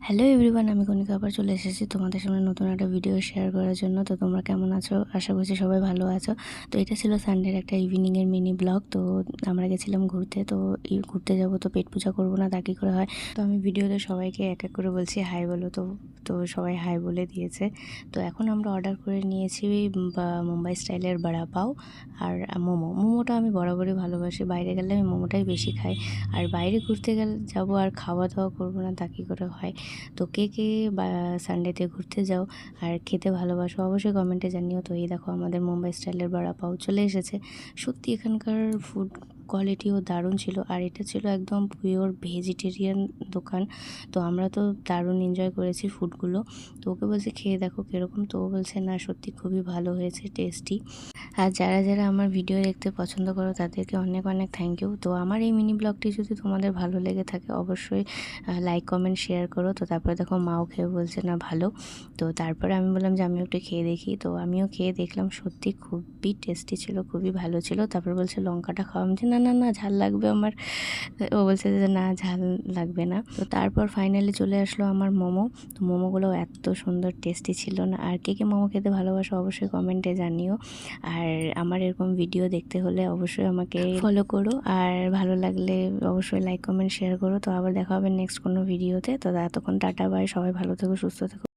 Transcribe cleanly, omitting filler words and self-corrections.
Hello everyone, আমি কণিকা আবার চলে এসেছি তোমাদের সামনে নতুন একটা ভিডিও শেয়ার করার জন্য। তো তোমরা কেমন আছো? আশা করছি সবাই ভালো আছো। তো এটা ছিল সানডের একটা ইভিনিংয়ের মিনি ব্লগ। তো আমরা গেছিলাম ঘুরতে। তো ঘুরতে যাব, তো পেট পূজা করবো না তা কী করে হয়। তো আমি ভিডিওতে সবাইকে এক এক করে বলছি হাই বলো। তো তো সবাই হাই বলে দিয়েছে। তো এখন আমরা অর্ডার করে নিয়েছি মুম্বাই স্টাইলের বড়া পাও আর মোমোটা আমি বরাবরই ভালোবাসি। বাইরে গেলে আমি মোমোটাই বেশি খাই। আর বাইরে ঘুরতে গেলে যাবো আর খাওয়া দাওয়া করবো না তা কী করে হয়। তো কে কে বা সানডেতে ঘুরতে যাও আর খেতে ভালোবাসো অবশ্যই কমেন্টে জানিও। তো এই দেখো আমাদের মুম্বাই স্টাইলের বড়া পাও চলে এসেছে। সত্যি এখানকার ফুড কোয়ালিটিও দারুণ ছিল। আর এটা ছিল একদম পিওর ভেজিটেরিয়ান দোকান। তো আমরা তো দারুণ এনজয় করেছি ফুডগুলো। তো ওকে বলছে খেয়ে দেখো কীরকম। তো ও বলছে না সত্যি খুবই ভালো হয়েছে, টেস্টি। আর যারা যারা আমার ভিডিও দেখতে পছন্দ করো তাদেরকে অনেক অনেক থ্যাংক ইউ। তো আমার এই মিনি ব্লগটি যদি তোমাদের ভালো লেগে থাকে অবশ্যই লাইক কমেন্ট শেয়ার করো। তো তারপরে দেখো মাও খেয়ে বলছে না ভালো। তো তারপরে আমি বললাম যে আমিও একটু খেয়ে দেখি। তো আমিও খেয়ে দেখলাম, সত্যি খুবই টেস্টি ছিল, খুবই ভালো ছিল। তারপর বলছে লঙ্কাটা খাওয়া, আমি না না না ঝাল লাগবে আমার। ও বলছে যে না ঝাল লাগবে না। তো তারপর ফাইনালি চলে আসলো আমার মোমো। তো মোমোগুলো এত সুন্দর টেস্টি ছিল না। আর কে কে মোমো খেতে ভালোবাসো অবশ্যই কমেন্টে জানিও। আর আমার এরকম ভিডিও দেখতে হলে অবশ্যই আমাকে ফলো করো। আর ভালো লাগলে অবশ্যই লাইক কমেন্ট শেয়ার করো। তো আবার দেখা হবে নেক্সট কোনো ভিডিওতে। তো এতক্ষণ টাটা বাই, সবাই ভালো থেকো, সুস্থ থেকো।